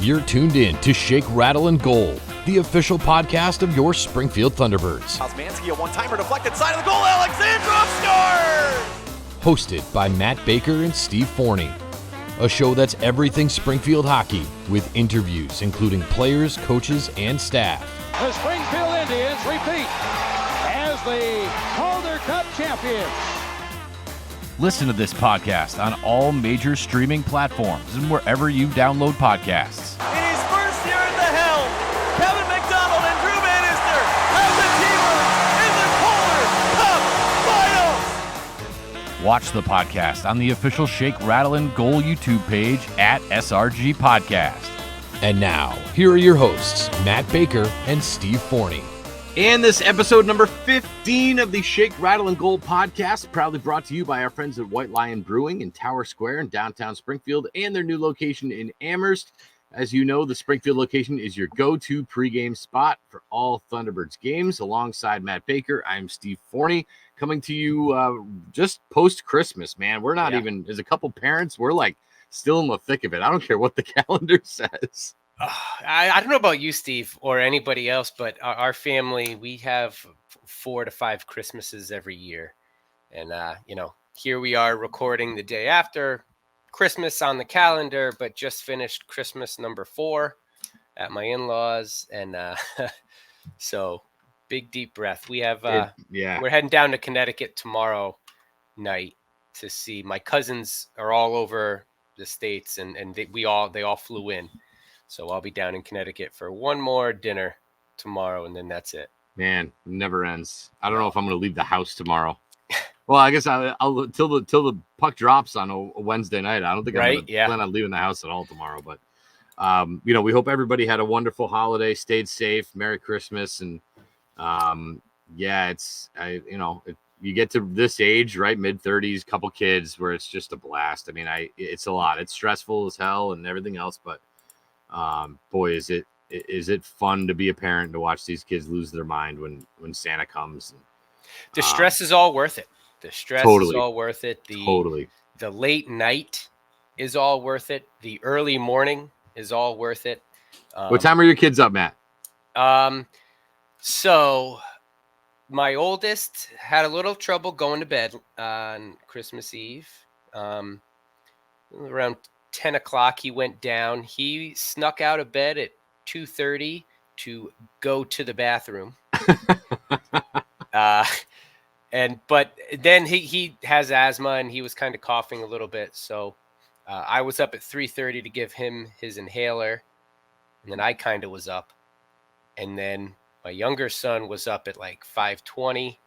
You're tuned in to Shake, Rattle, and Goal, the official podcast of your Springfield Thunderbirds. Osmanski, a one-timer deflected side of the goal. Alexandrov scores! Hosted by Matt Baker and Steve Forney. A show that's everything Springfield hockey, with interviews including players, coaches, and staff. The Springfield Indians repeat as the Calder Cup champions. Listen to this podcast on all major streaming platforms and wherever you download podcasts. In his first year at the helm, Kevin McDonald and Drew Bannister have the Teamers in the Calder Cup Finals. Watch the podcast on the official Shake, Rattle, and Goal YouTube page at SRG Podcast. And now, here are your hosts, Matt Baker and Steve Forney. And this episode number 15 of the Shake, Rattle, and Goal podcast, proudly brought to you by our friends at White Lion Brewing in Tower Square in downtown Springfield and their new location in Amherst. As you know, the Springfield location is your go-to pregame spot for all Thunderbirds games. Alongside Matt Baker, I'm Steve Forney, coming to you just post-Christmas, man. We're not even, as a couple parents, we're like still in the thick of it. I don't care what the calendar says. I don't know about you, Steve, or anybody else, but our family, we have 4 to 5 Christmases every year. And, here we are recording the day after Christmas on the calendar, but just finished Christmas number 4 at my in-laws. And so big, deep breath. We have, we're heading down to Connecticut tomorrow night to see my cousins are all over the States and they all flew in. So I'll be down in Connecticut for one more dinner tomorrow, and then that's it. Man, never ends. I don't know if I'm going to leave the house tomorrow. Well, I guess I'll till the puck drops on a Wednesday night. I don't think I'm going to plan on leaving the house at all tomorrow. But we hope everybody had a wonderful holiday, stayed safe, Merry Christmas, and you get to this age, right, mid-30s, couple kids, where it's just a blast. I mean, it's a lot. It's stressful as hell and everything else, but. Boy, is it fun to be a parent to watch these kids lose their mind when Santa comes. And, the stress is all worth it. The stress is all worth it. The late night is all worth it. The early morning is all worth it. What time are your kids up, Matt? So my oldest had a little trouble going to bed on Christmas Eve. Around 10 o'clock, he went down. He snuck out of bed at 2:30 to go to the bathroom. But then he has asthma and he was kind of coughing a little bit. So I was up at 3:30 to give him his inhaler. And then I kind of was up. And then my younger son was up at like 5:20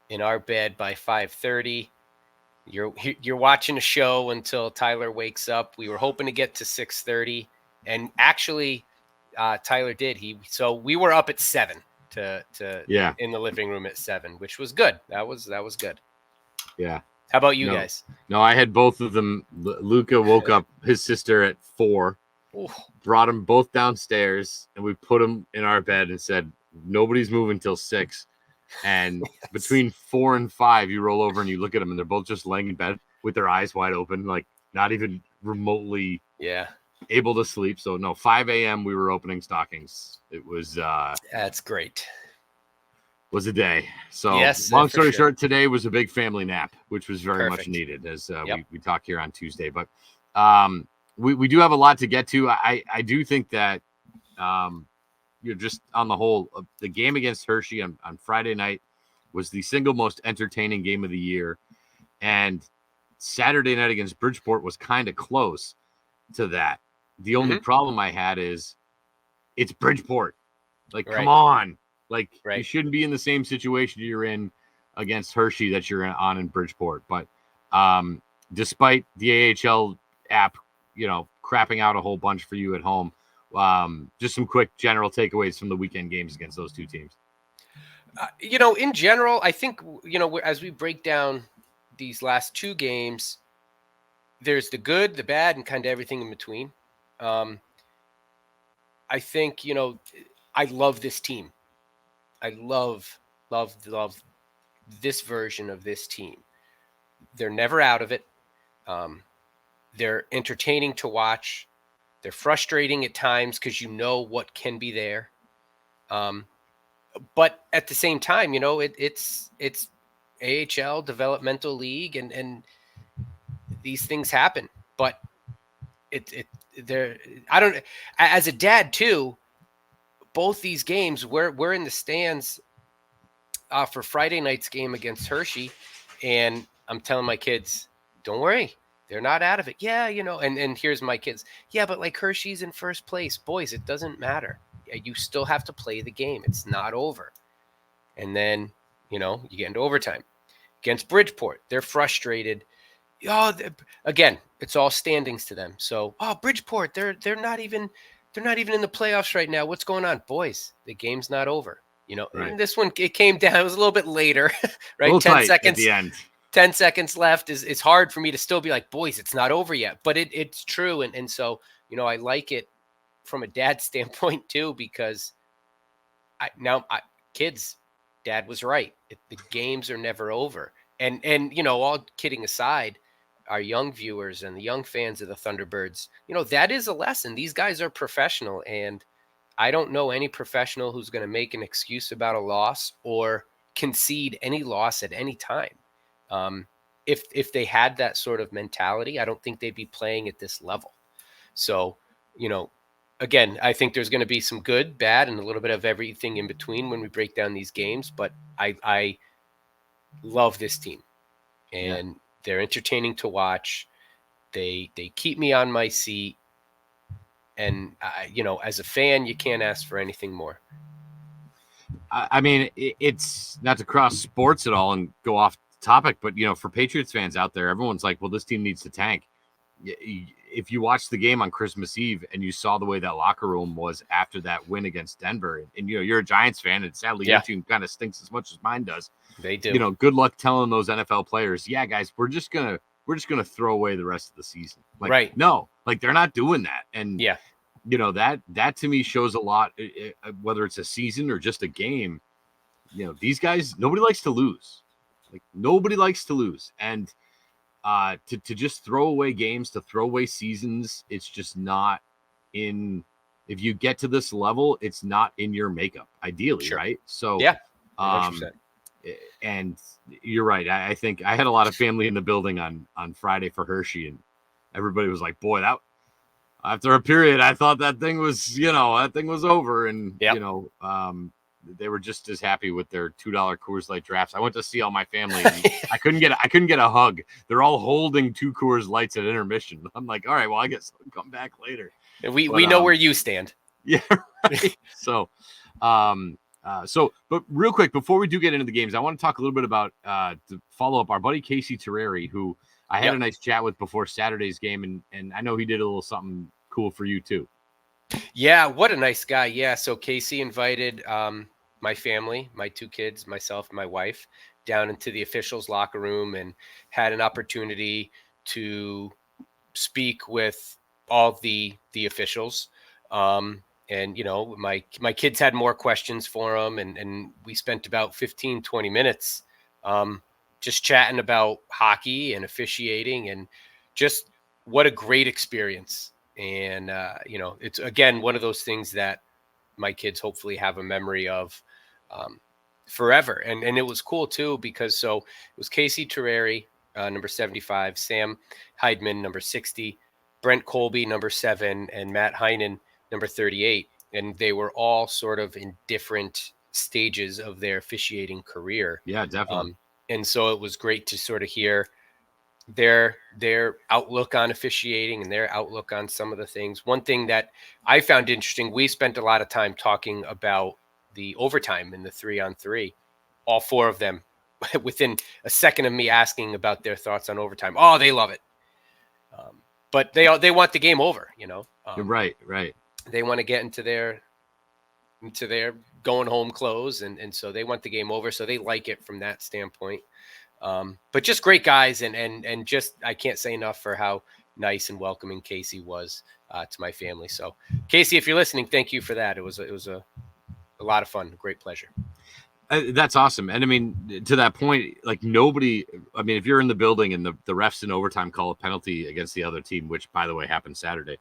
in our bed by 5:30. You're watching a show until Tyler wakes up. We were hoping to get to 6:30, and actually, Tyler did. So we were up at 7 in the living room at 7, which was good. That was good. Yeah. How about you guys? No, I had both of them. Luca woke up his sister at 4, brought them both downstairs, and we put them in our bed and said nobody's moving till 6. And between 4 and 5, you roll over and you look at them, and they're both just laying in bed with their eyes wide open, like not even remotely able to sleep. So no, 5 a.m. we were opening stockings. It was that's great. Was a day. So long story short, today was a big family nap, which was very much needed as we talk here on Tuesday. But we do have a lot to get to. I do think that you're just on the whole, the game against Hershey on Friday night was the single most entertaining game of the year. And Saturday night against Bridgeport was kind of close to that. The only problem I had is it's Bridgeport. Like, come on. Like, you shouldn't be in the same situation you're in against Hershey that you're on in Bridgeport. But despite the AHL app, crapping out a whole bunch for you at home, just some quick general takeaways from the weekend games against those two teams. In general, I think, as we break down these last 2 games, there's the good, the bad, and kind of everything in between. I think, I love this team. I love this version of this team. They're never out of it. They're entertaining to watch. They're frustrating at times because you know what can be there. But at the same time, you know, it's AHL developmental league, and these things happen. But I don't, as a dad too, both these games, we're in the stands for Friday night's game against Hershey, and I'm telling my kids, don't worry, they're not out of it. Yeah, you know, and here's my kids. Yeah, but like Hershey's in first place. Boys, it doesn't matter. You still have to play the game. It's not over. And then, you know, you get into overtime. Against Bridgeport, they're frustrated. Oh, again, it's all standings to them. So, Bridgeport, they're not even in the playoffs right now. What's going on? Boys, the game's not over. You know, right. And this one, it came down. It was a little bit later, right? 10 seconds at the end. 10 seconds left. It's hard for me to still be like, boys, it's not over yet. But it's true. And so, you know, I like it from a dad standpoint too, because kids, dad was right. The games are never over. And you know, all kidding aside, our young viewers and the young fans of the Thunderbirds, you know, that is a lesson. These guys are professional, and I don't know any professional who's going to make an excuse about a loss or concede any loss at any time. If they had that sort of mentality, I don't think they'd be playing at this level. So, you know, again, I think there's going to be some good, bad, and a little bit of everything in between when we break down these games. But I love this team, and they're entertaining to watch. They keep me on my seat. And, you know, as a fan, you can't ask for anything more. I mean, it's not to cross sports at all and go off topic, but, you know, for Patriots fans out there, everyone's like, well, this team needs to tank. If you watched the game on Christmas Eve and you saw the way that locker room was after that win against Denver, and you know, you're a Giants fan, and sadly your team kind of stinks as much as mine does. They do. You know, good luck telling those NFL players, yeah, guys, we're just gonna throw away the rest of the season. Like, right? No, like they're not doing that. And you know, that to me shows a lot. Whether it's a season or just a game, you know, these guys, nobody likes to lose. Like nobody likes to lose, and to just throw away games, to throw away seasons, it's just not in. If you get to this level, it's not in your makeup, ideally, right? So 100%. And you're right. I think I had a lot of family in the building on Friday for Hershey, and everybody was like, boy, that after a period, I thought that thing was, you know, that thing was over. And, you know, they were just as happy with their $2 Coors Light drafts. I went to see all my family, and I couldn't get a hug. They're all holding 2 Coors Lights at intermission. I'm like, all right, well, I guess I'll come back later. We know where you stand. Yeah. Right. So, but real quick, before we do get into the games, I want to talk a little bit about to follow up our buddy Casey Terreri, who I had a nice chat with before Saturday's game, and I know he did a little something cool for you too. Yeah, what a nice guy. Yeah, so Casey invited my family, my 2 kids, myself, and my wife, down into the officials' locker room, and had an opportunity to speak with all the officials. And, you know, my kids had more questions for him, and we spent about 15, 20 minutes just chatting about hockey and officiating, and just what a great experience. And, you know, it's, again, one of those things that my kids hopefully have a memory of forever. And it was cool, too, because so it was Casey Terreri, number 75, Sam Heidman, number 60, Brent Colby, number 7, and Matt Heinen, number 38. And they were all sort of in different stages of their officiating career. Yeah, definitely. And so it was great to sort of hear their outlook on officiating and their outlook on some of the things. One thing that I found interesting, we spent a lot of time talking about the overtime in the 3-on-3, all 4 of them within a second of me asking about their thoughts on overtime. Oh, they love it. But they want the game over, you know? Right. They want to get into their going home clothes. And so they want the game over. So they like it from that standpoint. But just great guys, and just, I can't say enough for how nice and welcoming Casey was to my family. So Casey, if you're listening, thank you for that. It was a lot of fun. Great pleasure. That's awesome. And I mean, to that point, like nobody, I mean, if you're in the building and the refs in overtime call a penalty against the other team, which by the way happened Saturday,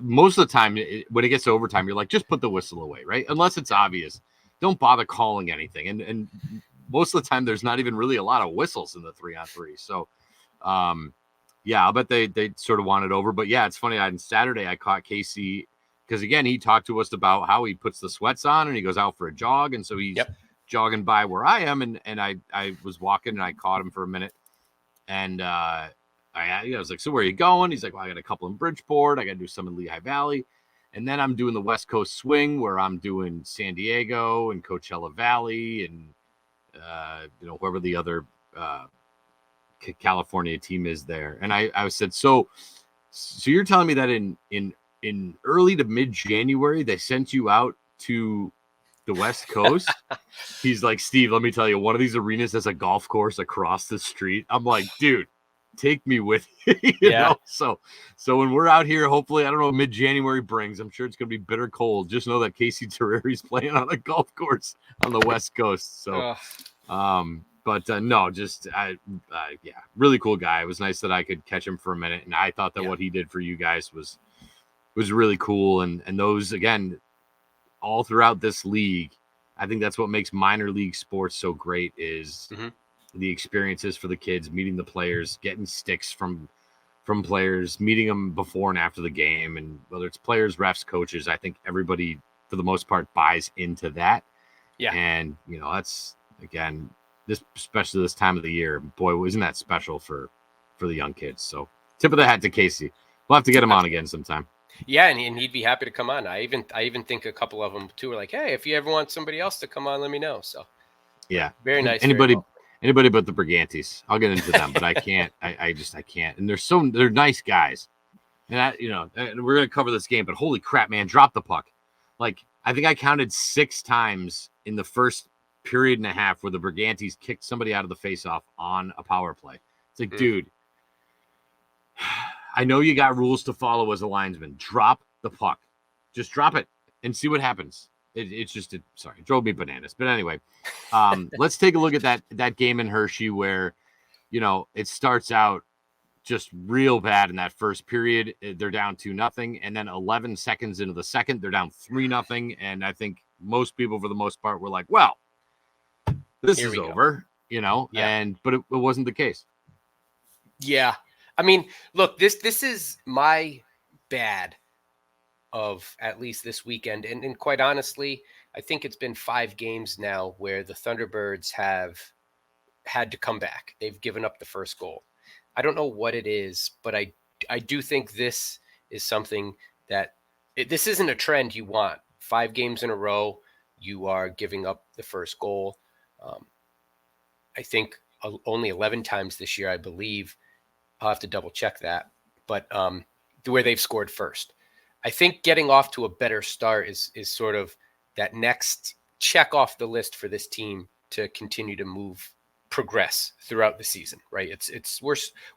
most of the time when it gets to overtime, you're like, just put the whistle away, right? Unless it's obvious. Don't bother calling anything. And most of the time, there's not even really a lot of whistles in the 3-on-3. So, yeah, I'll bet they sort of want it over. But, yeah, it's funny. On Saturday, I caught Casey because, again, he talked to us about how he puts the sweats on and he goes out for a jog. And so he's jogging by where I am. And I was walking and I caught him for a minute. And I was like, so where are you going? He's like, well, I got a couple in Bridgeport. I got to do some in Lehigh Valley. And then I'm doing the West Coast swing where I'm doing San Diego and Coachella Valley and, whoever the other California team is there. And I said, so you're telling me that in early to mid-January, they sent you out to the West Coast? He's like, Steve, let me tell you, one of these arenas has a golf course across the street. I'm like, dude, take me with you, you know? So when we're out here, hopefully, I don't know what mid-January brings. I'm sure it's going to be bitter cold. Just know that Casey Terreri's playing on a golf course on the West Coast. So, no, just, really cool guy. It was nice that I could catch him for a minute. And I thought that what he did for you guys was really cool. And those, again, all throughout this league, I think that's what makes minor league sports so great is the experiences for the kids, meeting the players, getting sticks from players, meeting them before and after the game. And whether it's players, refs, coaches, I think everybody, for the most part, buys into that. Yeah. And, that's, again, especially this time of the year, boy, isn't that special for the young kids. So tip of the hat to Casey. We'll have to get him on again sometime. Yeah, and he'd be happy to come on. I even think a couple of them too are like, hey, if you ever want somebody else to come on, let me know. So yeah, very nice. Anybody but the Brigantes. I'll get into them, but I can't. I can't. And they're nice guys. And and we're gonna cover this game, but holy crap, man, drop the puck. Like I think I counted 6 times in the first period and a half where the Brigantes kicked somebody out of the faceoff on a power play. It's like, dude, I know you got rules to follow as a linesman. Drop the puck. Just drop it and see what happens. It drove me bananas. But anyway, let's take a look at that game in Hershey where, it starts out just real bad in that first period. They're down 2-0. And then 11 seconds into the second, they're down 3-0. And I think most people, for the most part, were like, well, this is over, but it wasn't the case. Yeah. I mean, look, this is my bad of at least this weekend. And quite honestly, I think it's been 5 games now where the Thunderbirds have had to come back. They've given up the first goal. I don't know what it is, but I do think this is something that this isn't a trend you want. 5 games in a row, you are giving up the first goal. I think only 11 times this year, I believe. I'll have to double check that, but where they've scored first. I think getting off to a better start is sort of that next check off the list for this team to continue to progress throughout the season, right?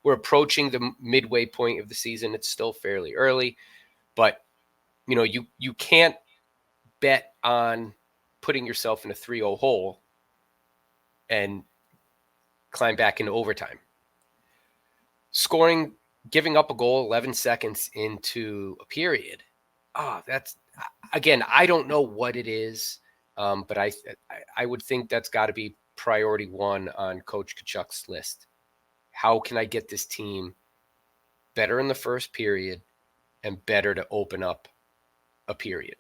We're approaching the midway point of the season. It's still fairly early, but you can't bet on putting yourself in a 3-0 hole and climb back into overtime. Giving up a goal 11 seconds into a period. That's, again, I don't know what it is, but I would think that's got to be priority 1 on Coach Tkachuk's list. How can I get this team better in the first period and better to open up a period?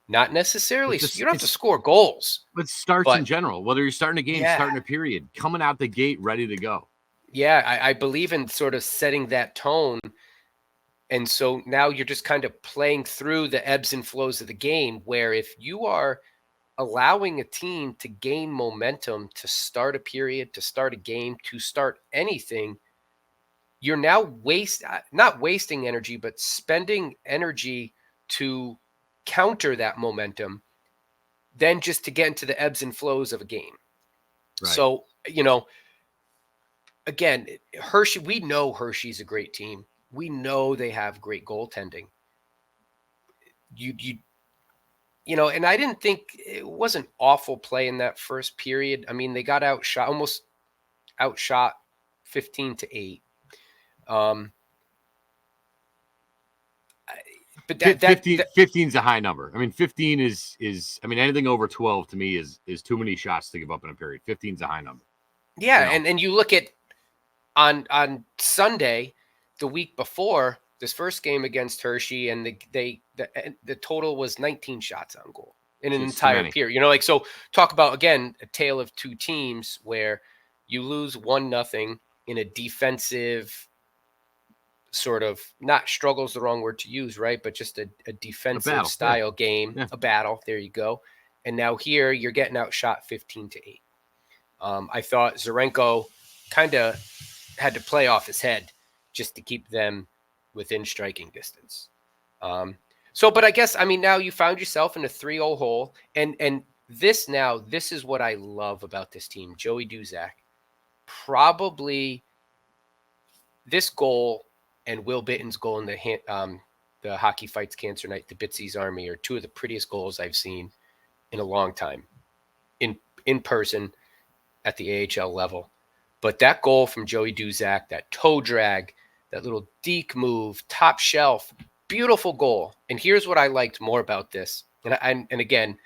Not necessarily. You don't have to score goals. But starts in general, whether you're starting a game, starting a period, coming out the gate ready to go. Yeah, I believe in sort of setting that tone. And so now you're just kind of playing through the ebbs and flows of the game, where if you are allowing a team to gain momentum, to start a period, to start a game, to start anything, you're now not wasting energy, but spending energy to counter that momentum, then just to get into the ebbs and flows of a game. Right. So, again, Hershey, we know Hershey's a great team. We know they have great goaltending. And I didn't think it was an awful play in that first period. I mean, they got almost outshot 15-8. But 15 is a high number. I mean, 15 is anything over 12 to me is too many shots to give up in a period. 15 is a high number. Yeah, and you look at on Sunday, the week before this first game against Hershey, and the total was 19 shots on goal in an entire period. So talk about, again, a tale of two teams where you lose 1-0 in a defensive sort of, not struggle is the wrong word to use, right? But just a defensive style game, a battle. There you go. And now here you're getting outshot 15-8. I thought Zarenko kind of had to play off his head just to keep them within striking distance. But I guess, now you found yourself in a 3-0 hole. And this is what I love about this team. Joey Duzak, probably this goal and Will Bitten's goal in the Hockey Fights Cancer Night, the Bitsy's Army, are two of the prettiest goals I've seen in a long time in person at the AHL level. But that goal from Joey Duzak, that toe drag, that little deke move, top shelf, beautiful goal. And here's what I liked more about this. And again,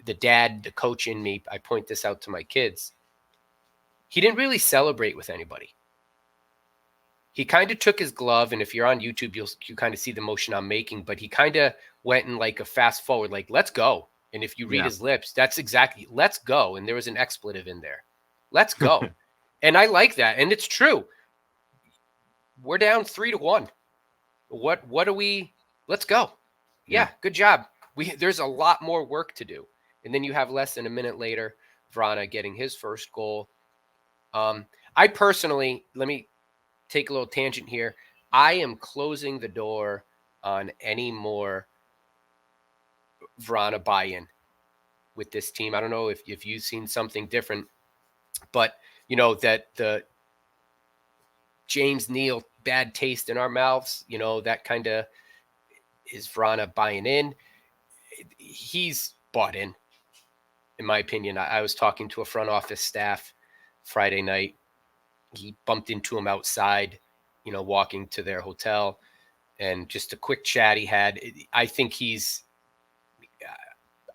the coach in me, I point this out to my kids. He didn't really celebrate with anybody. He kind of took his glove, and if you're on YouTube, you kind of see the motion I'm making, but he kind of went in like a fast forward, like, let's go. And if you read his lips, that's exactly, let's go. And there was an expletive in there. Let's go. And I like that. And it's true. We're down 3-1. What do we, let's go. Yeah, good job. There's a lot more work to do. And then you have less than a minute later, Vrana getting his first goal. I personally, let me take a little tangent here. I am closing the door on any more Vrana buy-in with this team. I don't know if you've seen something different, but that the James Neal bad taste in our mouths, that kind of is Vrana buying in. He's bought in my opinion. I was talking to a front office staff Friday night. He bumped into him outside, walking to their hotel, and just a quick chat he had. I think he's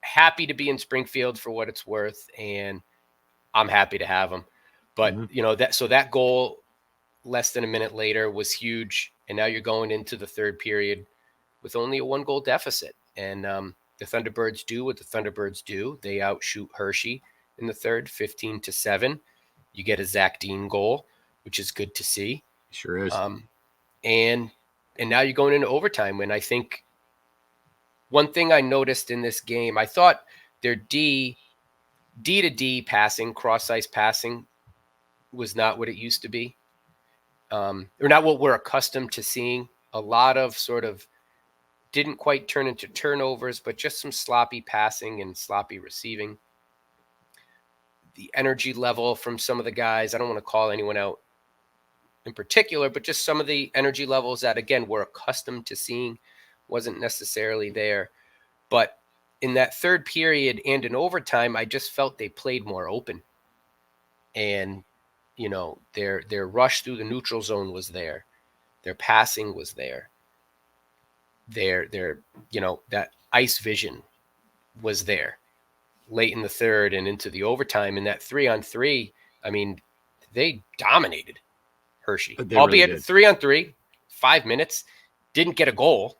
happy to be in Springfield for what it's worth, and I'm happy to have him. But, that goal less than a minute later was huge. And now you're going into the third period with only a 1-goal deficit. And the Thunderbirds do what the Thunderbirds do. They outshoot Hershey in the third, 15-7. You get a Zach Dean goal, which is good to see. Sure is. And now you're going into overtime. And I think one thing I noticed in this game, I thought their D to D passing, cross ice passing, was not what it used to be, or not what we're accustomed to seeing. A lot of sort of didn't quite turn into turnovers, but just some sloppy passing and sloppy receiving. The energy level from some of the guys, I don't want to call anyone out in particular, but just some of the energy levels that, again, we're accustomed to seeing wasn't necessarily there. But in that third period and in overtime, I just felt they played more open. And, their rush through the neutral zone was there. Their passing was there. Their that ice vision was there late in the third and into the overtime. And that 3-on-3, they dominated Hershey, albeit really 3-on-3, 5 minutes, didn't get a goal.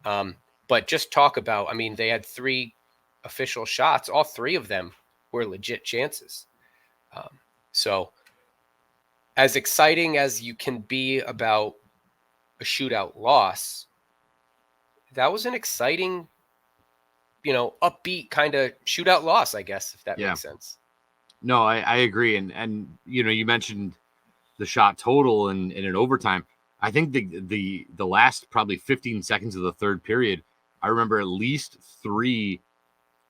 But just talk about, they had 3 official shots. All 3 of them were legit chances. So as exciting as you can be about a shootout loss, that was an exciting, upbeat kind of shootout loss, I guess, if that makes sense. No, I agree. And you mentioned the shot total and in overtime. I think the last probably 15 seconds of the third period, I remember at least 3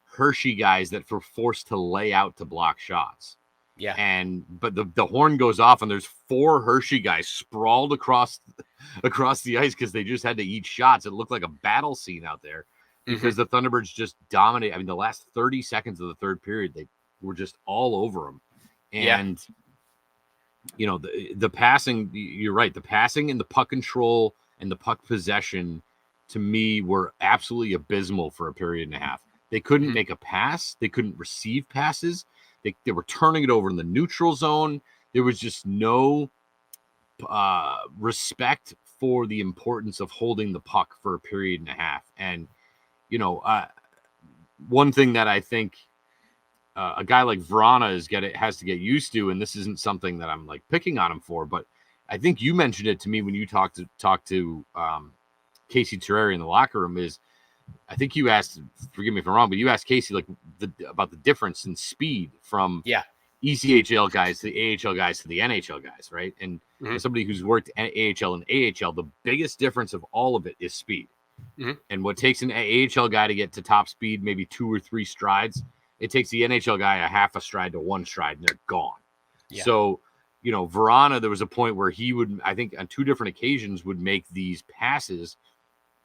Hershey guys that were forced to lay out to block shots. Yeah. But the horn goes off and there's 4 Hershey guys sprawled across the ice because they just had to eat shots. It looked like a battle scene out there because the Thunderbirds just dominated. The last 30 seconds of the third period, they were just all over them. And the passing, you're right. The passing and the puck control and the puck possession to me were absolutely abysmal for a period and a half. They couldn't make a pass. They couldn't receive passes. They were turning it over in the neutral zone. There was just no respect for the importance of holding the puck for a period and a half. And, one thing that I think a guy like Vrana has to get used to, and this isn't something that I'm like picking on him for, but I think you mentioned it to me when you talked to Casey Terreri in the locker room. Is I think you asked, forgive me if I'm wrong, but you asked Casey about the difference in speed from ECHL guys to the AHL guys to the NHL guys, right? And as somebody who's worked at AHL and AHL, the biggest difference of all of it is speed. And what takes an AHL guy to get to top speed, maybe 2 or 3 strides, it takes the NHL guy a half a stride to 1 stride, and they're gone. Yeah. So, Vrana, there was a point where he would, I think on 2 different occasions, would make these passes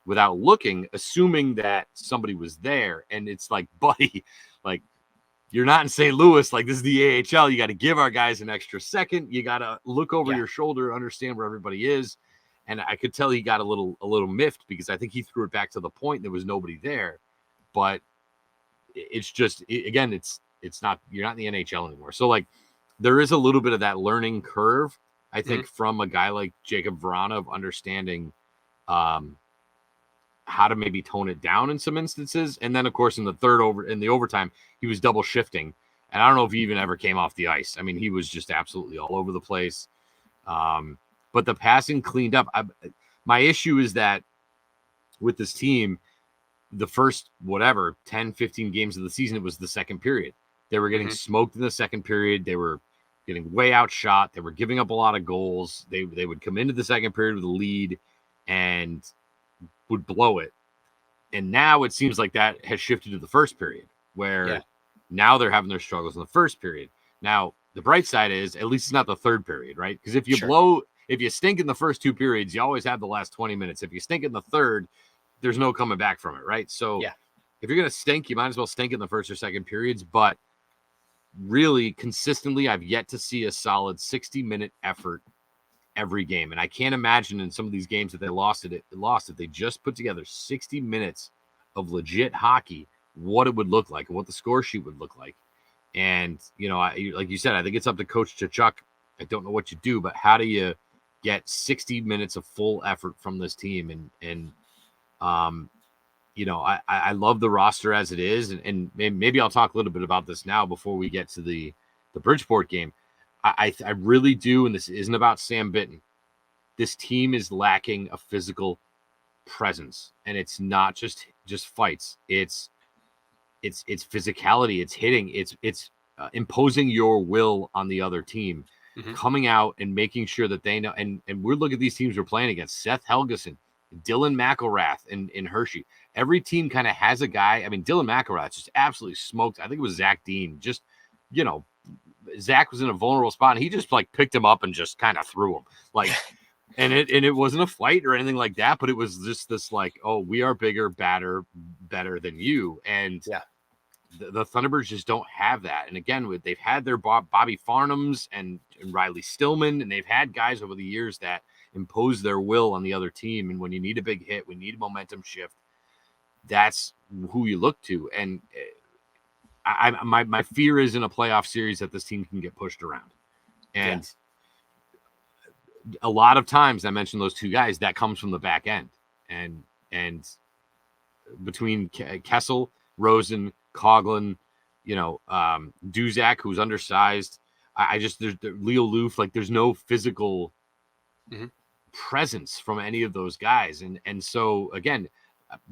without looking, assuming that somebody was there. And it's like, buddy, like, you're not in St. Louis. Like, this is the AHL. You got to give our guys an extra second. You got to look over your shoulder, understand where everybody is. And I could tell he got a little miffed because I think he threw it back to the point and there was nobody there. But it's just, again, it's not, you're not in the NHL anymore. So, like, there is a little bit of that learning curve, I think, from a guy like Jacob Vrana of understanding how to maybe tone it down in some instances. And then, of course, in the overtime, he was double shifting. And I don't know if he even ever came off the ice. I mean, he was just absolutely all over the place. But the passing cleaned up. My issue is that with this team, the first, 10, 15 games of the season, it was the second period. They were getting smoked in the second period. They were getting way outshot. They were giving up a lot of goals. They would come into the second period with a lead and would blow it. And now it seems like that has shifted to the first period, where now they're having their struggles in the first period. Now, the bright side is at least it's not the third period, right? Because if you stink in the first 2 periods, you always have the last 20 minutes. If you stink in the third, there's no coming back from it, right? So if you're going to stink, you might as well stink in the first or second periods. But really, consistently, I've yet to see a solid 60-minute effort every game. And I can't imagine in some of these games that they lost if they just put together 60 minutes of legit hockey, what it would look like and what the score sheet would look like. And, like you said, I think it's up to Coach Tkachuk. I don't know what you do, but how do you get 60 minutes of full effort from this team? And I love the roster as it is. And maybe I'll talk a little bit about this now before we get to the Bridgeport game. I really do, and this isn't about Sam Bitten. This team is lacking a physical presence, and it's not just fights. It's physicality. It's hitting. It's imposing your will on the other team, coming out and making sure that they know. And we're looking at these teams we're playing against: Seth Helgeson, Dylan McElrath, and Hershey. Every team kind of has a guy. I mean, Dylan McElrath just absolutely smoked. I think it was Zach Dean. Just Zach was in a vulnerable spot, and he just like picked him up and just kind of threw him like. And it wasn't a fight or anything like that, but it was just this like, oh, we are bigger, better than you. And the Thunderbirds just don't have that. And again, they've had their Bobby Farnhams and Riley Stillman, and they've had guys over the years that impose their will on the other team. And when you need a big hit, we need a momentum shift, that's who you look to. And my fear is in a playoff series that this team can get pushed around. And a lot of times I mentioned those 2 guys that comes from the back end, and between Kessel, Rosen, Coughlin, Duzak, who's undersized. There's Leo Loof, like there's no physical presence from any of those guys. And so again,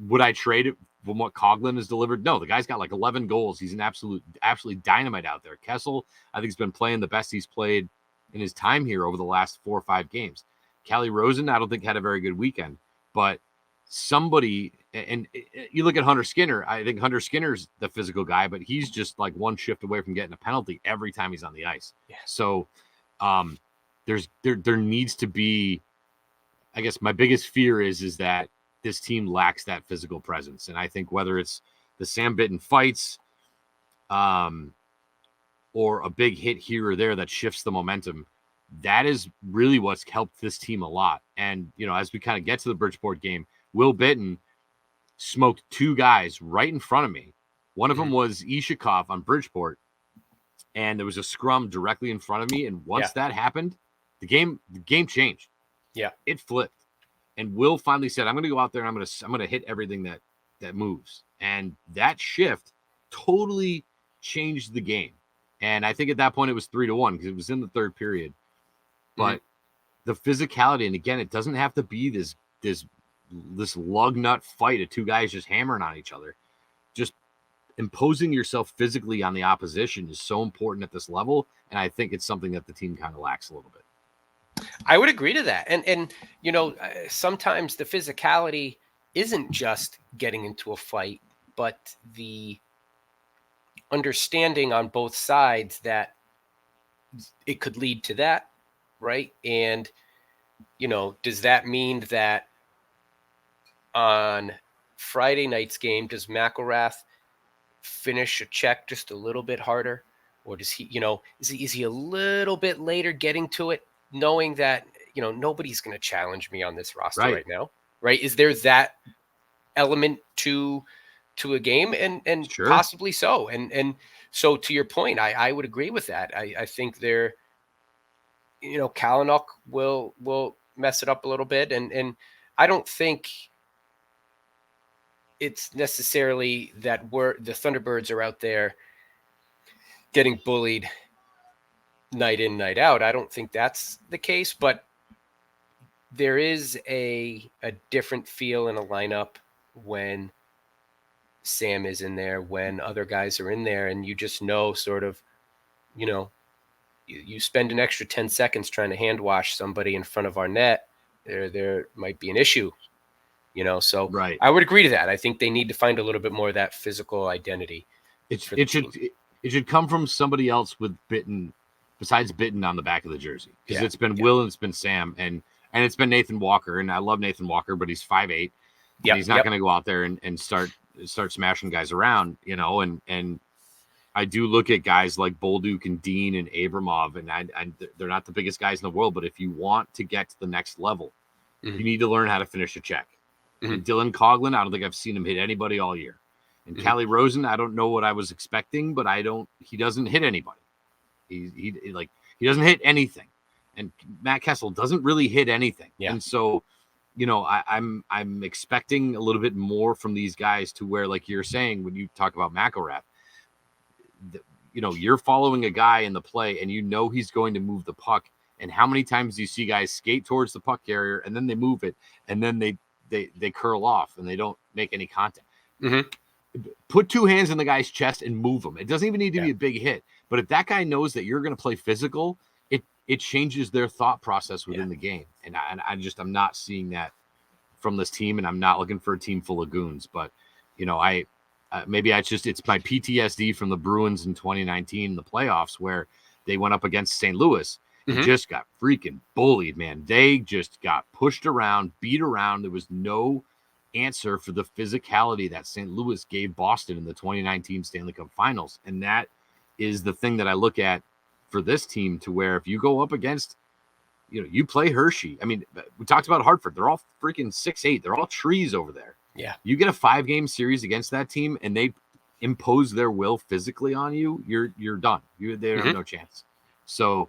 would I trade it from what Coughlin has delivered? No, the guy's got like 11 goals. He's an absolutely dynamite out there. Kessel, I think, has been playing the best he's played in his time here over the last 4 or 5 games. Callie Rosen, I don't think had a very good weekend, but somebody, and you look at Hunter Skinner, I think Hunter Skinner's the physical guy, but he's just like one shift away from getting a penalty every time he's on the ice. Yeah. So there needs to be, I guess my biggest fear is that this team lacks that physical presence. And I think whether it's the Sam Bitten fights, or a big hit here or there that shifts the momentum, that is really what's helped this team a lot. And, as we kind of get to the Bridgeport game, Will Bitten, smoked two guys right in front of me. One of them was Ishikov on Bridgeport, and there was a scrum directly in front of me. And once that happened, the game changed. Yeah, it flipped. And Will finally said, "I'm going to go out there and I'm going to hit everything that moves." And that shift totally changed the game. And I think at that point it was 3-1 because it was in the third period. But the physicality, and again, it doesn't have to be this lug nut fight of two guys just hammering on each other. Just imposing yourself physically on the opposition is so important at this level, and I think it's something that the team kind of lacks a little bit. I would agree to that. And sometimes the physicality isn't just getting into a fight, but the understanding on both sides that it could lead to that, right? And, does that mean that on Friday night's game, does McElrath finish a check just a little bit harder? Or does he, is he a little bit later getting to it, knowing that, nobody's going to challenge me on this roster right now, right? Is there that element to a game? And sure. Possibly so. And so to your point, I would agree with that. I think they're, Kalinuk will mess it up a little bit. And I don't think it's necessarily that the Thunderbirds are out there getting bullied night in, night out. I don't think that's the case, but there is a different feel in a lineup when Sam is in there, when other guys are in there, and you just know sort of, you spend an extra 10 seconds trying to hand wash somebody in front of our net, there might be an issue, so right. I would agree to that. I think they need to find a little bit more of that physical identity. It should come from somebody else besides Bitten on the back of the jersey, because it's been Will and it's been Sam and it's been Nathan Walker, and I love Nathan Walker, but he's 5'8". Yeah, he's not going to go out there and start smashing guys around, and I do look at guys like Bolduc and Dean and Abramov, and they're not the biggest guys in the world, but if you want to get to the next level, you need to learn how to finish a check. And Dylan Coughlin, I don't think I've seen him hit anybody all year. And Callie Rosen, I don't know what I was expecting, but he doesn't hit anybody. He doesn't hit anything. And Matt Kessel doesn't really hit anything. Yeah. And so, I'm expecting a little bit more from these guys, to where, like you're saying, when you talk about McElrath, you're following a guy in the play and he's going to move the puck. And how many times do you see guys skate towards the puck carrier and then they move it and then they curl off and they don't make any contact? Put two hands in the guy's chest and move him. It doesn't even need to be a big hit. But if that guy knows that you're going to play physical, it changes their thought process within the game. And I'm not seeing that from this team, and I'm not looking for a team full of goons. But, maybe it's my PTSD from the Bruins in 2019, the playoffs, where they went up against St. Louis and just got freaking bullied, man. They just got pushed around, beat around. There was no answer for the physicality that St. Louis gave Boston in the 2019 Stanley Cup Finals. And that is the thing that I look at for this team, to where if you go up against, you play Hershey. I mean, we talked about Hartford. They're all freaking 6'8". They're all trees over there. Yeah. You get a 5-game series against that team and they impose their will physically on you, you're done. They have no chance. So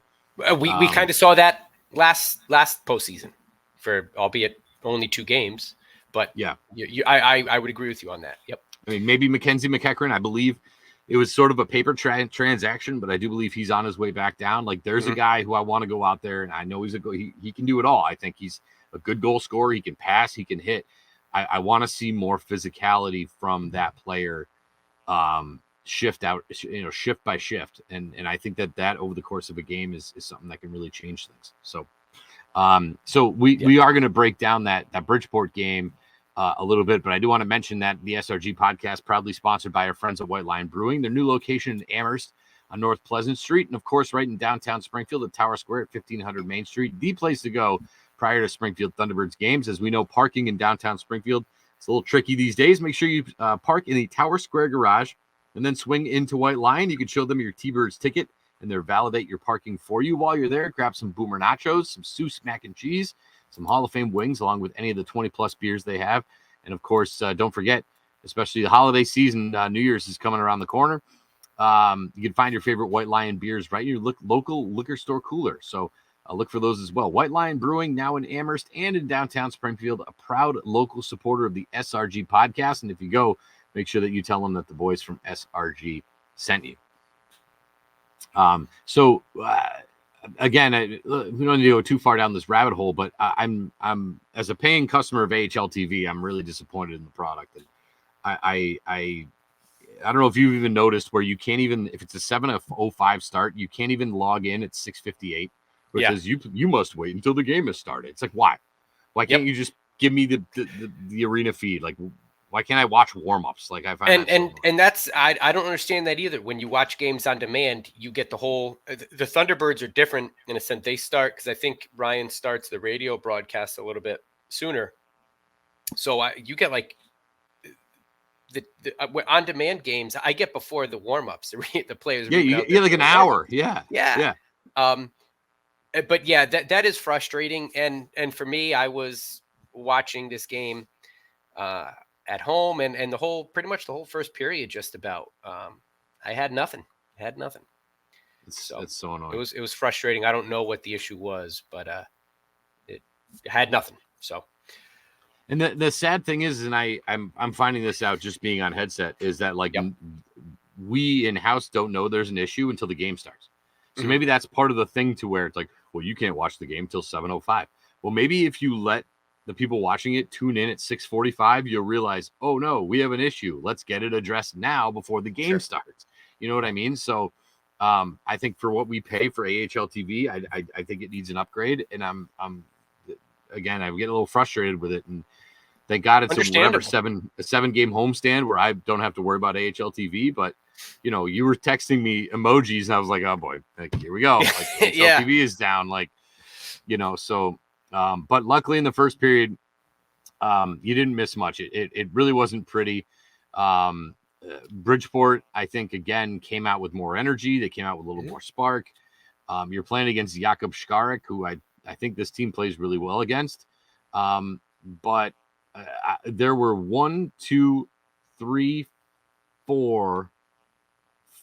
we kind of saw that last postseason, for albeit only 2 games. But I would agree with you on that. Yep. I mean, maybe Mackenzie McEachran, I believe it was sort of a paper transaction, but I do believe he's on his way back down. Like, there's a guy who I want to go out there, and I know he can do it all. I think he's a good goal scorer. He can pass, he can hit. I want to see more physicality from that player, shift by shift. And I think that over the course of a game is something that can really change things. So we are going to break down that Bridgeport game a little bit, but I do want to mention that the SRG podcast, proudly sponsored by our friends at White Lion Brewing, their new location in Amherst on North Pleasant Street, and of course right in downtown Springfield at Tower Square at 1500 Main Street, the place to go prior to Springfield Thunderbirds games. As we know, parking in downtown Springfield, it's a little tricky these days. Make sure you park in the Tower Square garage and then swing into White Lion. You can show them your T-Birds ticket and they'll validate your parking for you while you're there. Grab some Boomer Nachos, some Seuss mac and cheese, some Hall of Fame wings, along with any of the 20-plus beers they have. And of course, don't forget, especially the holiday season, New Year's is coming around the corner. You can find your favorite White Lion beers right in your local liquor store cooler. So look for those as well. White Lion Brewing, now in Amherst and in downtown Springfield, a proud local supporter of the SRG podcast. And if you go, make sure that you tell them that the boys from SRG sent you. Again, we don't need to go too far down this rabbit hole, but I'm as a paying customer of AHL TV, I'm really disappointed in the product. And I don't know if you've even noticed where you can't even, if it's a 7:05 start, you can't even log in at 6:58 because you must wait until the game has started. It's like, why can't you just give me the arena feed? Like, why can't I watch warm-ups? Like, I find and that's I don't understand that either. When you watch games on demand, you get the whole. The Thunderbirds are different in a sense. They start because I think Ryan starts the radio broadcast a little bit sooner, so you get like the on-demand games. I get before the warm-ups. The players. Yeah, you get like an hour. Yeah. But yeah, that is frustrating. And for me, I was watching this game at home and pretty much the whole first period, just about. I had nothing. It's so annoying. It was frustrating. I don't know what the issue was, but it had nothing. So. And the sad thing is, and I'm finding this out just being on headset, is that we in-house don't know there's an issue until the game starts. So maybe that's part of the thing to where it's like, well, you can't watch the game till 7:05. Well, maybe if you let the people watching it tune in at 6:45, you'll realize, oh no, we have an issue. Let's get it addressed now before the game starts. You know what I mean? So I think for what we pay for AHL TV, I think it needs an upgrade. And I'm getting a little frustrated with it. And thank God it's a 7-game homestand where I don't have to worry about AHL TV. But you were texting me emojis, and I was like, oh boy, here we go. Like, AHL TV is down. Like, so. But luckily in the first period, you didn't miss much. It really wasn't pretty. Bridgeport, I think, again, came out with more energy. They came out with a little more spark. You're playing against Jakub Szkarek, who I think this team plays really well against. But there were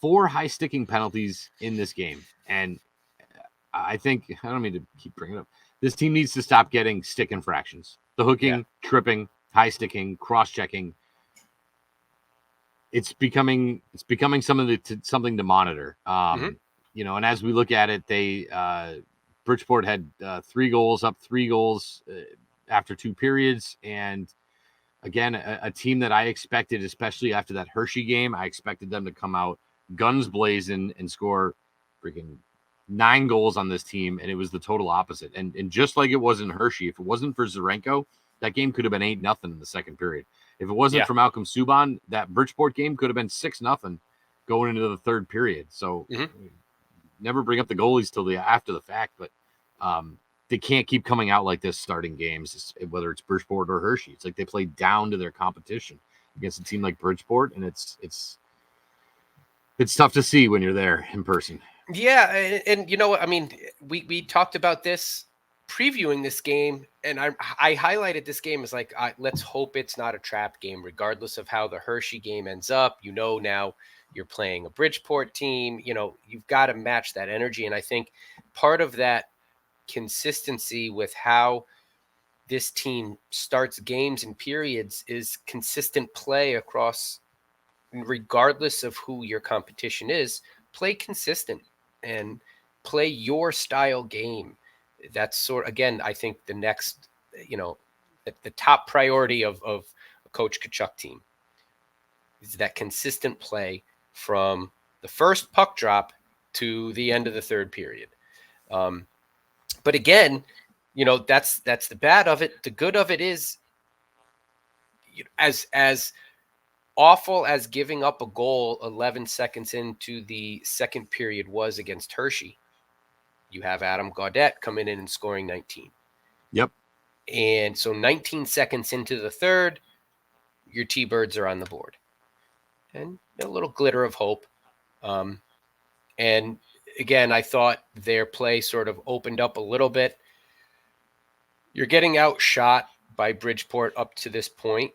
4 high sticking penalties in this game. And I think, I don't mean to keep bringing it up, this team needs to stop getting stick infractions. The hooking, tripping, high sticking, cross checking. It's becoming something to monitor. And as we look at it, Bridgeport had 3 goals after 2 periods. And again, a team that I expected, especially after that Hershey game, I expected them to come out guns blazing and score freaking 9 goals on this team, and it was the total opposite. And just like it was in Hershey, if it wasn't for Zarenko, that game could have been 8-0 in the second period. If it wasn't for Malcolm Subban, that Bridgeport game could have been 6-0 going into the third period. So never bring up the goalies till after the fact, but they can't keep coming out like this starting games, whether it's Bridgeport or Hershey. It's like they play down to their competition against a team like Bridgeport, and it's tough to see when you're there in person. Yeah, and I mean, we talked about this previewing this game, and I highlighted this game as like, let's hope it's not a trap game, regardless of how the Hershey game ends up. Now you're playing a Bridgeport team. You've got to match that energy, and I think part of that consistency with how this team starts games and periods is consistent play across, regardless of who your competition is. Play consistent and play your style game. That's again, I think the next, the top priority of Coach Tkachuk team is that consistent play from the first puck drop to the end of the third period. But again, that's the bad of it. The good of it is, as awful as giving up a goal 11 seconds into the second period was against Hershey, you have Adam Gaudette coming in and scoring 19. Yep. And so 19 seconds into the third, your T-Birds are on the board. And a little glitter of hope. And again, I thought their play sort of opened up a little bit. You're getting outshot by Bridgeport up to this point.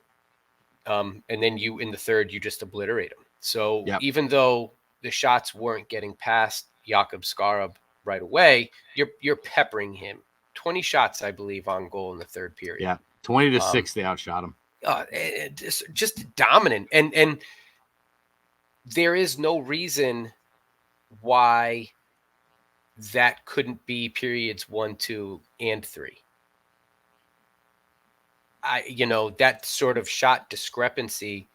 And then in the third, you just obliterate them. So even though the shots weren't getting past Jakub Skarab right away, you're peppering him. 20 shots, I believe, on goal in the third period. Yeah, 20-6, they outshot him. Just dominant. And there is no reason why that couldn't be periods 1, 2, and 3. That sort of shot discrepancy,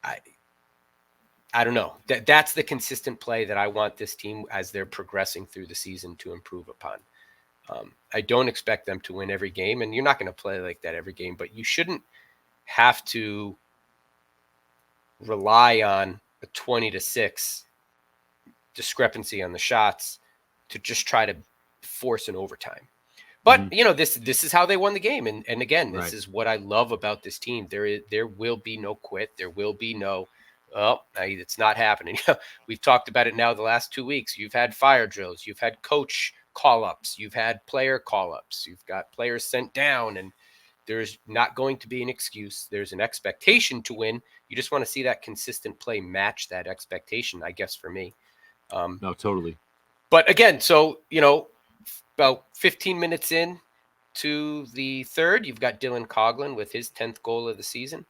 I don't know. That's the consistent play that I want this team as they're progressing through the season to improve upon. I don't expect them to win every game, and you're not going to play like that every game, but you shouldn't have to rely on a 20-6 discrepancy on the shots to just try to force an overtime. But this is how they won the game, and again, this is what I love about this team. There will be no quit. There will be no, it's not happening. We've talked about it now the last 2 weeks. You've had fire drills. You've had coach call-ups. You've had player call-ups. You've got players sent down, and there's not going to be an excuse. There's an expectation to win. You just want to see that consistent play match that expectation, I guess, for me. No, totally. But again, so, about 15 minutes in to the third, you've got Dylan Coughlin with his 10th goal of the season.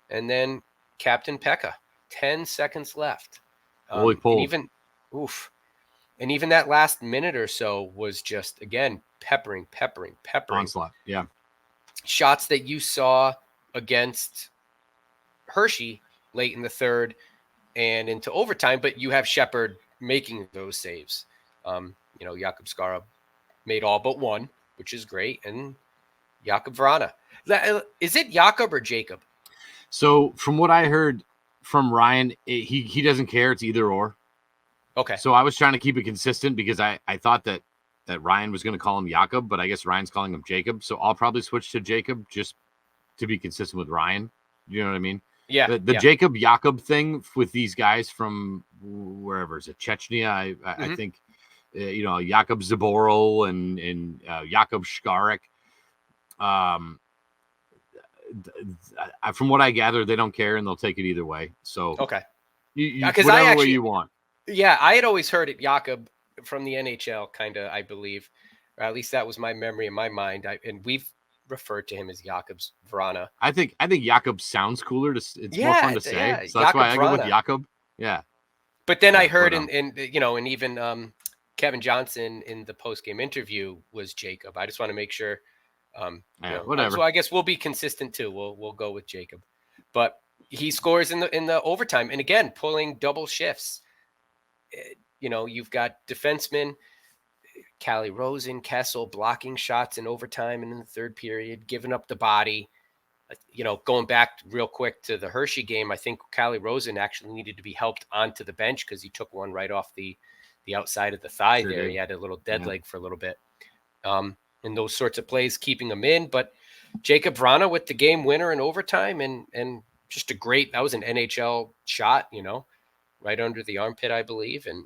And then Captain Pekka, 10 seconds left. Holy pull. And even that last minute or so was just, again, peppering. Onslaught, yeah. Shots that you saw against Hershey late in the third and into overtime, but you have Shepard making those saves. Jakub Skarab made all but one, which is great, and Jakub Vrana. Is it Jakub or Jacob? So from what I heard from Ryan, he doesn't care. It's either or. Okay. So I was trying to keep it consistent because I thought that Ryan was going to call him Jakub, but I guess Ryan's calling him Jacob. So I'll probably switch to Jacob just to be consistent with Ryan. You know what I mean? Yeah. The Jacob Jakub thing with these guys from wherever, is it Chechnya? I think. Jakub Zaboral and Jakub Škarek. From what I gather, they don't care and they'll take it either way. So okay, whatever way you want. Yeah, I had always heard it Jakub from the NHL, kind of. I believe, or at least that was my memory in my mind. And we've referred to him as Jakub Vrana. I think Jakub sounds cooler. It's more fun to say. Yeah, so that's why I go with Jakub. Yeah. But then I heard and even Kevin Johnson in the post-game interview was Jacob. I just want to make sure. Whatever. So I guess we'll be consistent too. We'll go with Jacob, but he scores in the overtime, and again pulling double shifts. You've got defensemen, Calle Rosen, Kessel blocking shots in overtime and in the third period, giving up the body. Going back real quick to the Hershey game, I think Calle Rosen actually needed to be helped onto the bench because he took one right off the outside of the thigh there. He had a little dead leg for a little bit. And those sorts of plays, keeping them in. But Jacob Vrana with the game winner in overtime and just that was an NHL shot, right under the armpit, I believe. And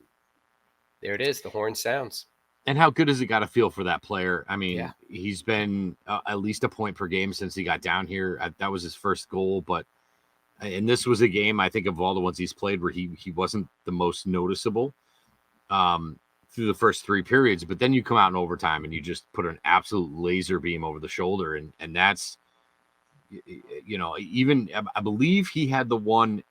there it is. The horn sounds. And how good has it got to feel for that player? I mean, he's been at least a point per game since he got down here. That was his first goal. And this was a game, I think, of all the ones he's played where he wasn't the most noticeable through the first three periods. But then you come out in overtime and you just put an absolute laser beam over the shoulder. And that's, even I believe he had the one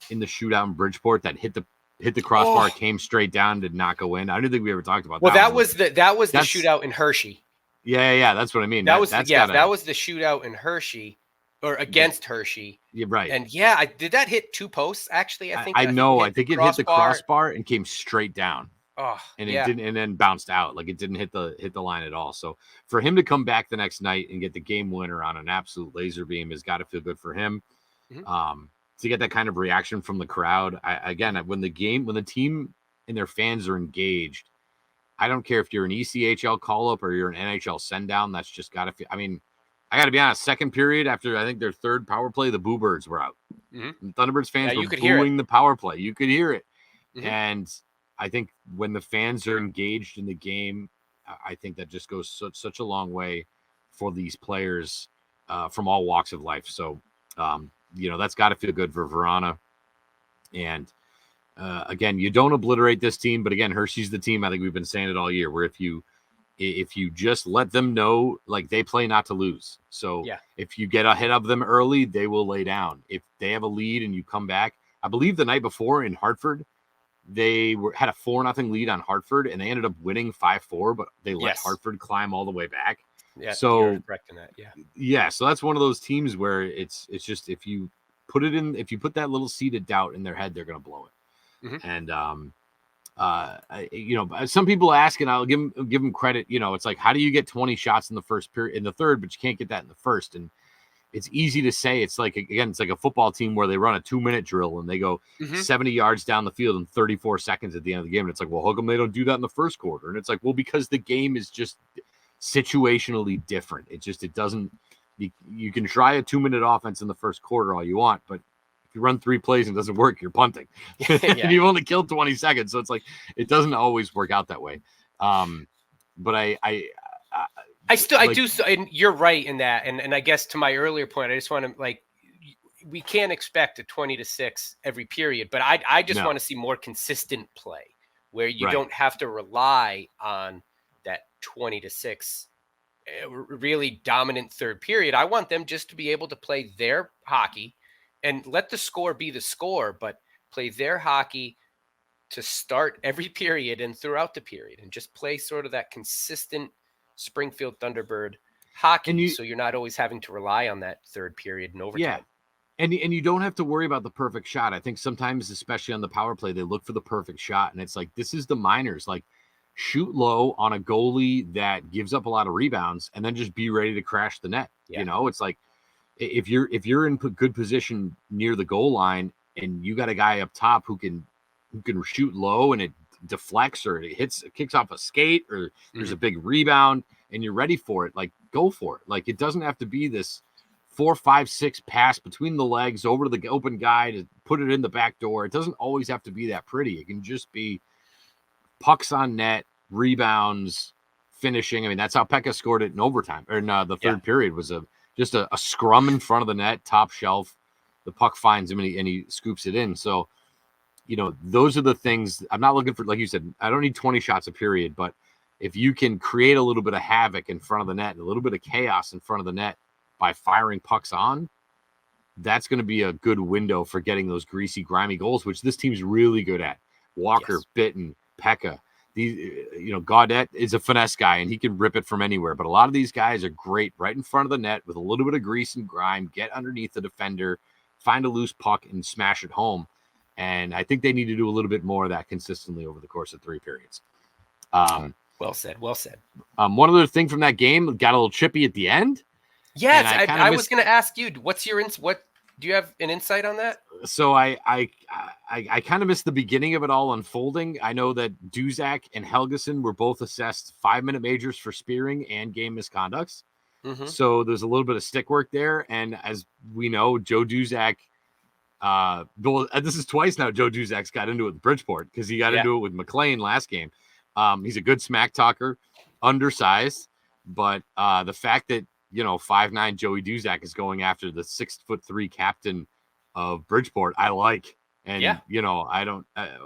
in the shootout in Bridgeport that hit the crossbar, came straight down, did not go in. I don't think we ever talked about that. Well, that was the shootout in Hershey. Yeah, that's what I mean. That was the shootout in Hershey or against Hershey. Yeah, right. And did that hit two posts actually? I think I think it hit the crossbar and came straight down. Oh, and it didn't, and then bounced out. Like it didn't hit the line at all. So for him to come back the next night and get the game winner on an absolute laser beam has got to feel good for him. Mm-hmm. To get that kind of reaction from the crowd. When the team and their fans are engaged, I don't care if you're an ECHL call up or you're an NHL send down. That's just got to feel. I mean, I got to be honest. Second period after I think their third power play, the Boo Birds were out. Mm-hmm. Thunderbirds fans were booing the power play. You could hear it, and I think when the fans are engaged in the game, I think that just goes such a long way for these players from all walks of life. So that's got to feel good for Verana. And again, you don't obliterate this team, but again, Hershey's the team. I think we've been saying it all year, where if you just let them know, like, they play not to lose. So if you get ahead of them early, they will lay down. If they have a lead and you come back, I believe the night before in Hartford, they had a 4-0 lead on Hartford, and they ended up winning 5-4, but they let Hartford climb all the way back. Yeah, so you're correct in that. So that's one of those teams where it's just, if you put that little seed of doubt in their head, they're going to blow it. And some people ask, and I'll give them credit. It's like, how do you get 20 shots in the first period, in the third, but you can't get that in the first? And it's easy to say. It's like, again, it's like a football team where they run a 2-minute drill and they go 70 yards down the field in 34 seconds at the end of the game. And it's like, well, how come they don't do that in the first quarter? And it's like, well, because the game is just situationally different. It doesn't, you can try a 2-minute offense in the first quarter all you want, but if you run 3 plays and it doesn't work, you're punting. And you've only killed 20 seconds. So it's like, it doesn't always work out that way. But I do. And you're right in that. And I guess to my earlier point, I just want to, like, we can't expect a 20-6 every period, but I just want to see more consistent play where you don't have to rely on that 20-6 really dominant third period. I want them just to be able to play their hockey and let the score be the score, but play their hockey to start every period and throughout the period, and just play sort of that consistent Springfield Thunderbird hockey, so you're not always having to rely on that third period and overtime. Yeah. And you don't have to worry about the perfect shot. I think sometimes, especially on the power play, they look for the perfect shot, and it's like, this is the minors. Like, shoot low on a goalie that gives up a lot of rebounds, and then just be ready to crash the net. It's like, if you're in good position near the goal line, and you got a guy up top who can shoot low, and it deflects, or it kicks off a skate, or there's a big rebound, and you're ready for it, like, go for it. Like, it doesn't have to be this 4, 5, 6 pass between the legs over to the open guy to put it in the back door. It doesn't always have to be that pretty. It can just be pucks on net, rebounds, finishing. I mean, that's how Pekka scored it in overtime, or in the third period, was just a scrum in front of the net, top shelf. The puck finds him, and he scoops it in. So, those are the things. I'm not looking for, like you said, I don't need 20 shots a period, but if you can create a little bit of havoc in front of the net and a little bit of chaos in front of the net by firing pucks on, that's going to be a good window for getting those greasy, grimy goals, which this team's really good at. Walker, Bitten, Pekka. Gaudette is a finesse guy, and he can rip it from anywhere. But a lot of these guys are great right in front of the net with a little bit of grease and grime, get underneath the defender, find a loose puck, and smash it home. And I think they need to do a little bit more of that consistently over the course of 3 periods. Well said. One other thing from that game, got a little chippy at the end. Yes, I was going to ask you, what do you have an insight on that? So I kind of missed the beginning of it all unfolding. I know that Duzak and Helgeson were both assessed 5-minute majors for spearing and game misconducts. So there's a little bit of stick work there. And as we know, Joe Duzak, this is twice now Joe Duzak's got into it with Bridgeport, because he got into it with McLean last game. He's a good smack talker, undersized, but the fact that 5'9" Joey Duzak is going after the 6'3" captain of Bridgeport, I like. And I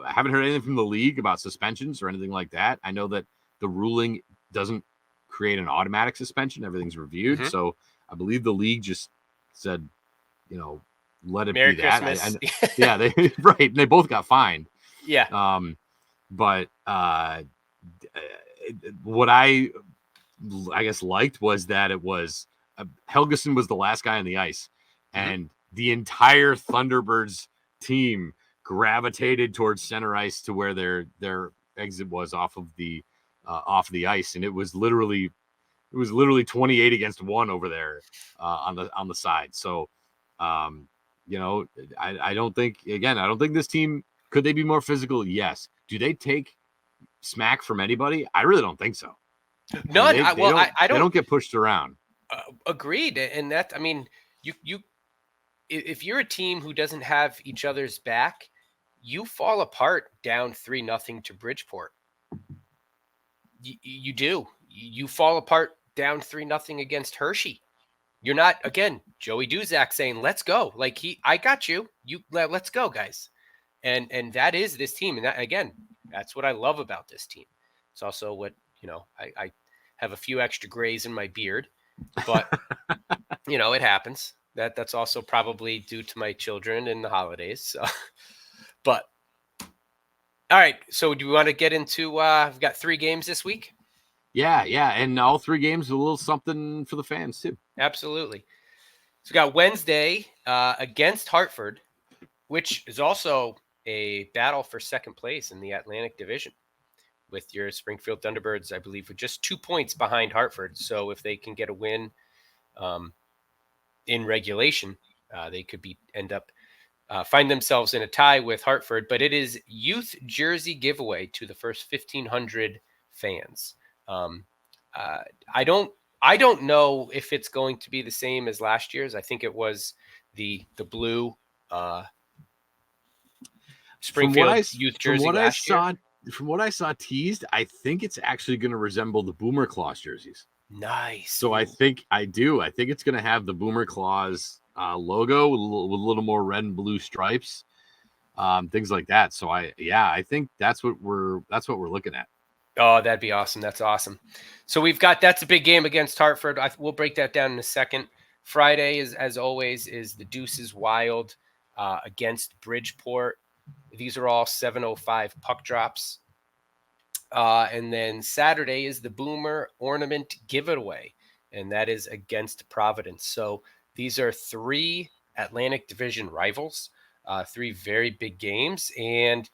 haven't heard anything from the league about suspensions or anything like that. I know that the ruling doesn't create an automatic suspension; everything's reviewed. So I believe the league just said, let it Merry be Christmas. that. They right. And they both got fined. Yeah. But what I guess liked was that it was Helgeson was the last guy on the ice, and the entire Thunderbirds team gravitated towards center ice to where their exit was off the ice, and it was literally 28 against 1 over there on the side. So I don't think this team, could they be more physical? Yes. Do they take smack from anybody? I really don't think so. None. They don't get pushed around. Agreed. And that, I mean, if you're a team who doesn't have each other's back, you fall apart down 3-0 to Bridgeport. You do. You fall apart down 3-0 against Hershey. you're not, again, Joey Duzak saying, let's go. Like I got you. Let's go, guys. And that is this team. And that, again, that's what I love about this team. It's also what, I have a few extra grays in my beard, but it happens. That's also probably due to my children and the holidays. So, but all right. So do we want to get into, we've got 3 games this week. Yeah. And all 3 games, a little something for the fans too. Absolutely. So we got Wednesday against Hartford, which is also a battle for second place in the Atlantic Division with your Springfield Thunderbirds, I believe, with just 2 points behind Hartford. So if they can get a win in regulation, they could find themselves in a tie with Hartford. But it is youth jersey giveaway to the first 1,500 fans. I don't know if it's going to be the same as last year's. I think it was the blue Springfield youth jersey last year. From what I saw teased, I think it's actually going to resemble the Boomer Claws jerseys. Nice. So I think it's going to have the Boomer Claws logo with a little more red and blue stripes, things like that. So I think that's what we're looking at. Oh, that'd be awesome. That's awesome. So that's a big game against Hartford. We'll break that down in a second. Friday is, as always, is the Deuces Wild against Bridgeport. These are all 7:05 puck drops. And then Saturday is the Boomer Ornament Giveaway, and that is against Providence. So these are 3 Atlantic Division rivals, 3 very big games. And,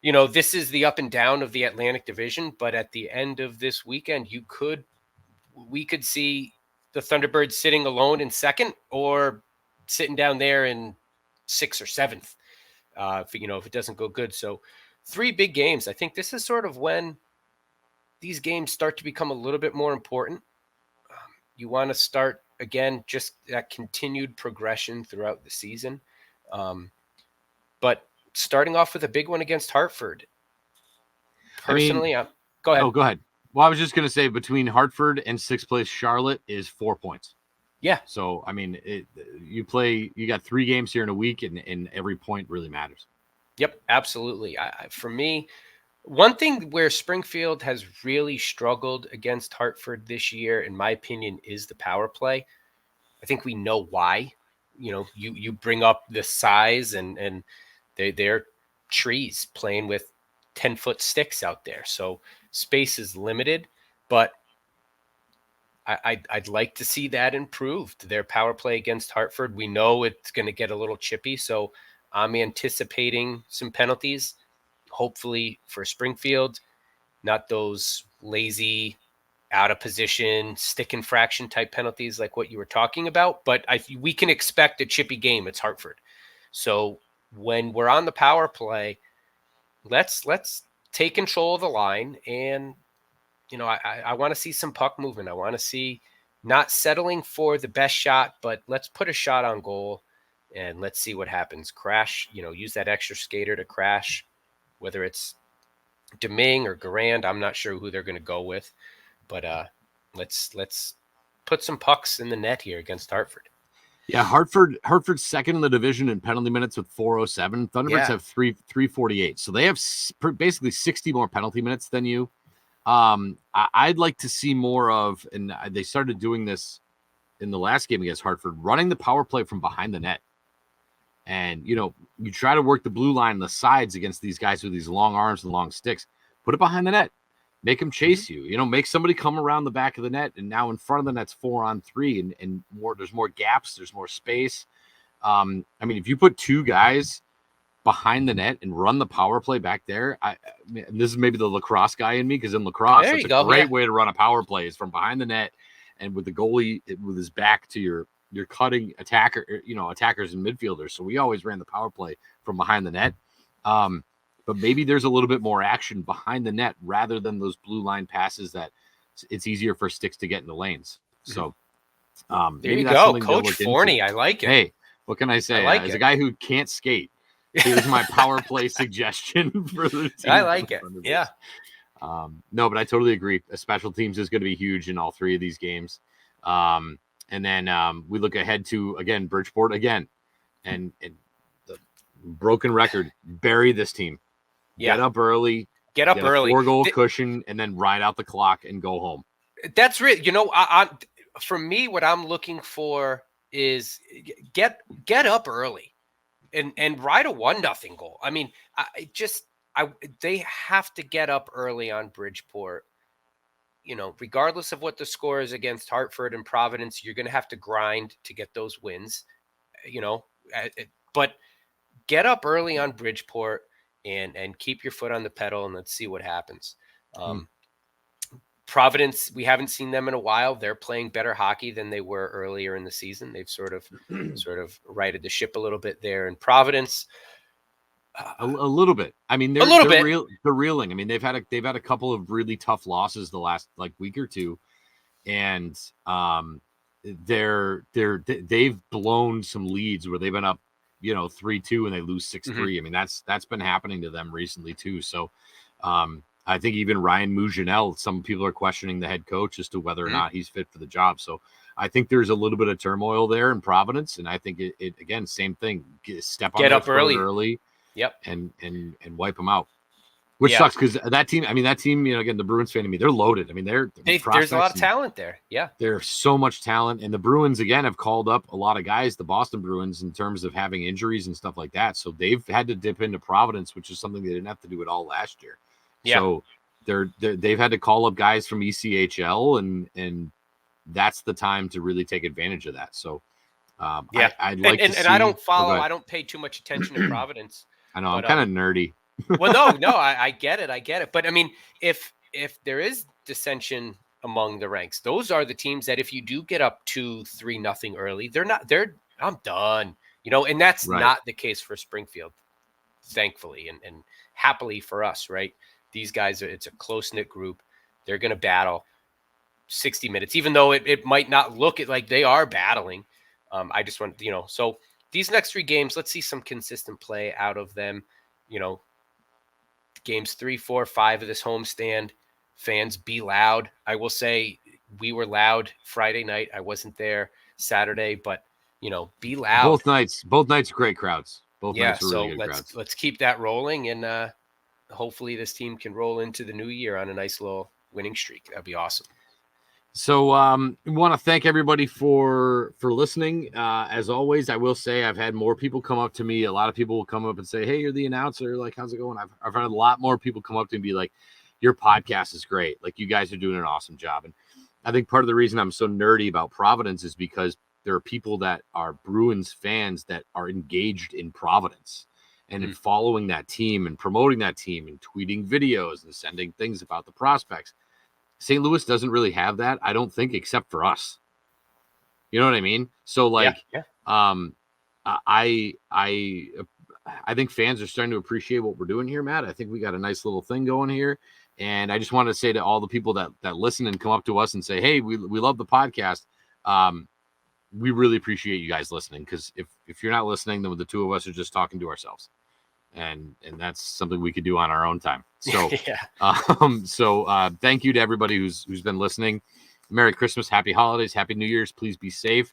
this is the up and down of the Atlantic Division, but at the end of this weekend, we could see the Thunderbirds sitting alone in second or sitting down there in 6th or 7th. If it doesn't go good. So 3 big games. I think this is sort of when these games start to become a little bit more important. You want to start, again, just that continued progression throughout the season. But starting off with a big one against Hartford. Personally, go ahead. Oh, go ahead. Well, I was just going to say between Hartford and 6th place Charlotte is 4 points. Yeah. So, you got 3 games here in a week, and every point really matters. Yep, absolutely. For me, one thing where Springfield has really struggled against Hartford this year, in my opinion, is the power play. I think we know why. You bring up the size, and they're trees playing with 10-foot sticks out there. So space is limited, but I'd like to see that improved. Their power play against Hartford, we know it's going to get a little chippy, so I'm anticipating some penalties, hopefully for Springfield, not those lazy, out of position, stick infraction type penalties like what you were talking about, but we can expect a chippy game. It's Hartford. So when we're on the power play, let's take control of the line, and I want to see some puck movement. I want to see not settling for the best shot, but let's put a shot on goal and let's see what happens. Crash, use that extra skater to crash, whether it's Deming or Garand. I'm not sure who they're going to go with, but let's put some pucks in the net here against Hartford. Yeah, Hartford's second in the division in penalty minutes with 407. Thunderbirds have 348. So they have basically 60 more penalty minutes than you. I'd like to see more of, and they started doing this in the last game against Hartford, running the power play from behind the net. And, you try to work the blue line on the sides against these guys with these long arms and long sticks. Put it behind the net. Make them chase you. Make somebody come around the back of the net, and now in front of the net's 4-on-3, and more. There's more gaps. There's more space. If you put 2 guys behind the net and run the power play back there, and this is maybe the lacrosse guy in me, because in lacrosse, it's a great way to run a power play is from behind the net, and with the goalie with his back to your cutting attackers and midfielders. So we always ran the power play from behind the net. But maybe there's a little bit more action behind the net rather than those blue line passes that it's easier for sticks to get in the lanes. So there you go, Coach Forney. I like it. Hey, what can I say? As a guy who can't skate, here's my power play suggestion for the team. I like it. Yeah. No, but I totally agree. Special teams is going to be huge in all 3 of these games. And And then we look ahead to, again, Bridgeport again. And the broken record, bury this team. Yeah. Get up early. Get up early. 4-goal cushion, and then ride out the clock and go home. That's real. You know, I for me, what I'm looking for is get up early and ride a 1-0 goal. I mean, they have to get up early on Bridgeport. You know, regardless of what the score is against Hartford and Providence, you're going to have to grind to get those wins, you know, but get up early on Bridgeport and keep your foot on the pedal, and let's see what happens. Providence, we haven't seen them in a while. They're playing better hockey than they were earlier in the season. They've sort of righted the ship a little bit there. And Providence, a little bit. I mean, they're reeling. I mean, they've had a couple of really tough losses the last week or two, and they've blown some leads where they've been up, 3-2 and they lose 6-3. I mean, that's been happening to them recently too. So, I think even Ryan Mougenel, some people are questioning the head coach as to whether or not he's fit for the job. So I think there's a little bit of turmoil there in Providence, and I think it again, same thing. Get up early. Yep. And wipe them out, which sucks because that team, again, the Bruins fan to me, they're loaded. I mean, there's a lot of talent there. Yeah. There's so much talent. And the Bruins, again, have called up a lot of guys, the Boston Bruins, in terms of having injuries and stuff like that. So they've had to dip into Providence, which is something they didn't have to do at all last year. Yeah. So they've had to call up guys from ECHL, and that's the time to really take advantage of that. So I'd like to see, and I don't follow. I don't pay too much attention to Providence. I know, I'm kind of nerdy. Well, no, I get it. But I mean, if there is dissension among the ranks, those are the teams that if you do get up 2-3-0 early, I'm done. And that's not the case for Springfield, thankfully, and happily for us, right? These guys, it's a close-knit group. They're going to battle 60 minutes, even though it might not look like they are battling. I just want, so these next 3 games, let's see some consistent play out of them. Games 3, 4, 5 of this homestand. Fans, be loud. I will say we were loud Friday night. I wasn't there Saturday, but be loud. Both nights, great crowds. Both nights were really good crowds. Let's keep that rolling, and hopefully this team can roll into the new year on a nice little winning streak. That'd be awesome. So we want to thank everybody for listening. As always, I will say I've had more people come up to me. A lot of people will come up and say, "Hey, you're the announcer. Like, how's it going?" I've had a lot more people come up to me and be like, "Your podcast is great. Like, you guys are doing an awesome job." And I think part of the reason I'm so nerdy about Providence is because there are people that are Bruins fans that are engaged in Providence and in following that team and promoting that team and tweeting videos and sending things about the prospects. St. Louis doesn't really have that, I don't think, except for us. You know what I mean? So I think fans are starting to appreciate what we're doing here, Matt. I think we got a nice little thing going here. And I just wanted to say to all the people that listen and come up to us and say, "Hey, we love the podcast." We really appreciate you guys listening, because if you're not listening, then the two of us are just talking to ourselves. And that's something we could do on our own time. So, thank you to everybody who's been listening. Merry Christmas, Happy Holidays, Happy New Year's. Please be safe.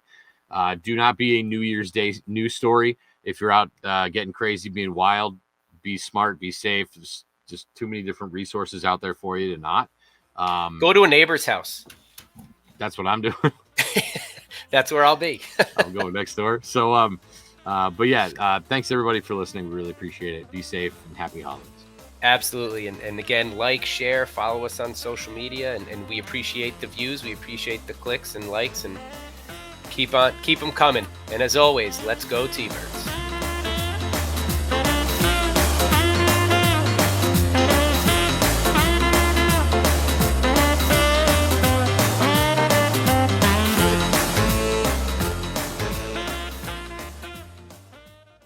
Do not be a New Year's Day news story. If you're out getting crazy, being wild, be smart, be safe. There's just too many different resources out there for you to not. Go to a neighbor's house. That's what I'm doing. That's where I'll be. I'm going next door. So, thanks everybody for listening. We really appreciate it. Be safe and happy holidays. Absolutely. And again, like, share, follow us on social media, and we appreciate the views. We appreciate the clicks and likes, and keep them coming. And as always, let's go T-Birds.